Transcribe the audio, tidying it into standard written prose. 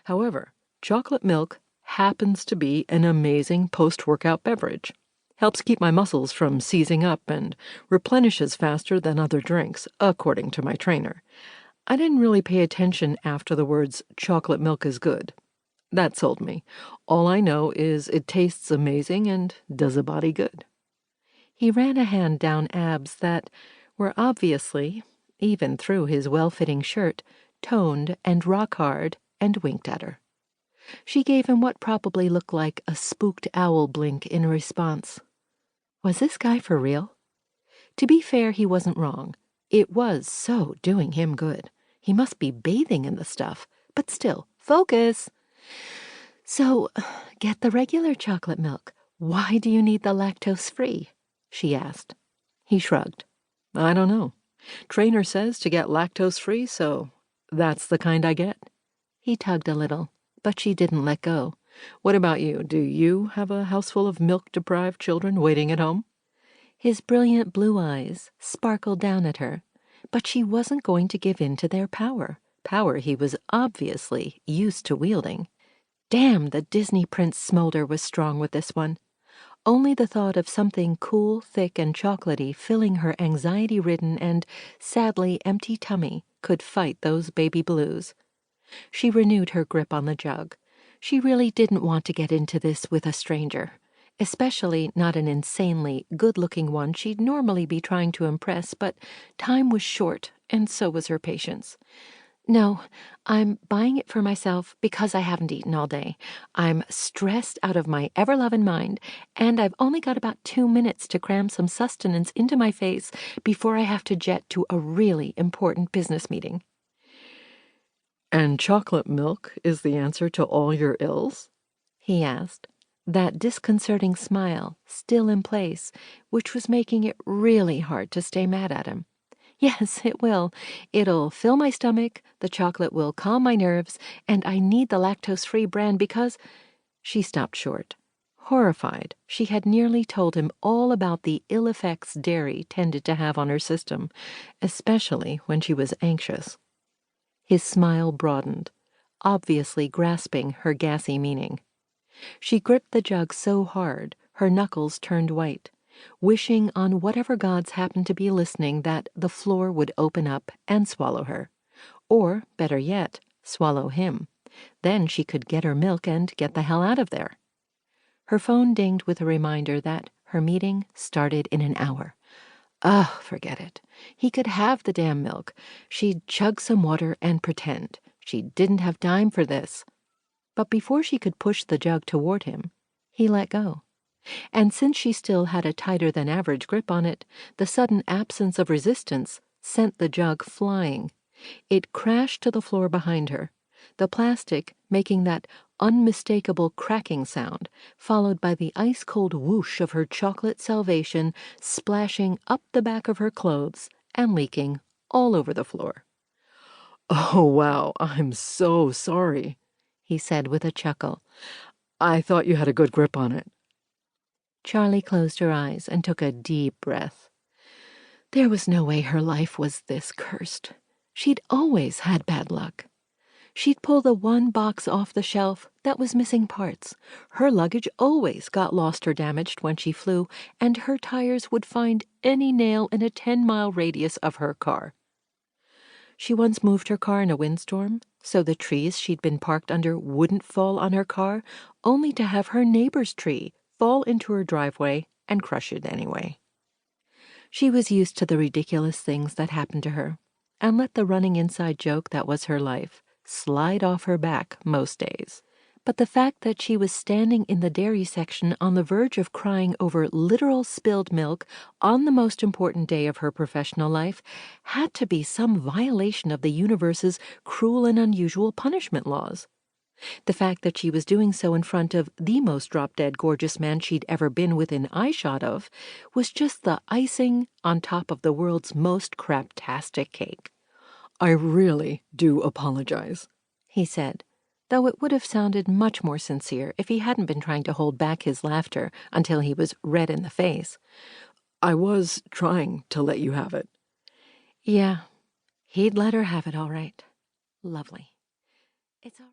However, chocolate milk happens to be an amazing post-workout beverage. Helps keep my muscles from seizing up and replenishes faster than other drinks, according to my trainer. I didn't really pay attention after the words chocolate milk is good. That sold me. All I know is it tastes amazing and does a body good. He ran a hand down abs that were obviously, even through his well-fitting shirt, toned and rock-hard, and winked at her. She gave him what probably looked like a spooked owl blink in response. Was this guy for real? To be fair, he wasn't wrong. It was so doing him good. He must be bathing in the stuff, but still, focus! So, get the regular chocolate milk. Why do you need the lactose-free? She asked. He shrugged. I don't know. Trainer says to get lactose-free, so that's the kind I get. He tugged a little, but she didn't let go. What about you? Do you have a house full of milk-deprived children waiting at home? His brilliant blue eyes sparkled down at her, but she wasn't going to give in to their power he was obviously used to wielding. Damn, the Disney prince smolder was strong with this one. Only the thought of something cool, thick, and chocolatey filling her anxiety-ridden and, sadly, empty tummy could fight those baby blues. She renewed her grip on the jug. She really didn't want to get into this with a stranger, especially not an insanely good-looking one she'd normally be trying to impress, but time was short, and so was her patience. No, I'm buying it for myself because I haven't eaten all day. I'm stressed out of my ever-loving mind, and I've only got about 2 minutes to cram some sustenance into my face before I have to jet to a really important business meeting. And chocolate milk is the answer to all your ills? He asked, that disconcerting smile still in place, which was making it really hard to stay mad at him. Yes, it will. It'll fill my stomach, the chocolate will calm my nerves, and I need the lactose-free brand because... She stopped short. Horrified, she had nearly told him all about the ill effects dairy tended to have on her system, especially when she was anxious. His smile broadened, obviously grasping her gassy meaning. She gripped the jug so hard, her knuckles turned white, wishing on whatever gods happened to be listening that the floor would open up and swallow her. Or, better yet, swallow him. Then she could get her milk and get the hell out of there. Her phone dinged with a reminder that her meeting started in an hour. Ugh, forget it. He could have the damn milk. She'd chug some water and pretend. She didn't have time for this. But before she could push the jug toward him, he let go. And since she still had a tighter-than-average grip on it, the sudden absence of resistance sent the jug flying. It crashed to the floor behind her, the plastic making that unmistakable cracking sound, followed by the ice-cold whoosh of her chocolate salvation splashing up the back of her clothes and leaking all over the floor. "Oh, wow, I'm so sorry," he said with a chuckle. "I thought you had a good grip on it." Charley closed her eyes and took a deep breath. There was no way her life was this cursed. She'd always had bad luck. She'd pull the one box off the shelf that was missing parts. Her luggage always got lost or damaged when she flew, and her tires would find any nail in a 10-mile radius of her car. She once moved her car in a windstorm, so the trees she'd been parked under wouldn't fall on her car, only to have her neighbor's tree fall into her driveway and crush it anyway. She was used to the ridiculous things that happened to her, and let the running inside joke that was her life slide off her back most days. But the fact that she was standing in the dairy section on the verge of crying over literal spilled milk on the most important day of her professional life had to be some violation of the universe's cruel and unusual punishment laws. The fact that she was doing so in front of the most drop-dead gorgeous man she'd ever been within eyeshot of was just the icing on top of the world's most craptastic cake. "I really do apologize," he said, though it would have sounded much more sincere if he hadn't been trying to hold back his laughter until he was red in the face. "I was trying to let you have it." Yeah, he'd let her have it all right. Lovely. It's all right.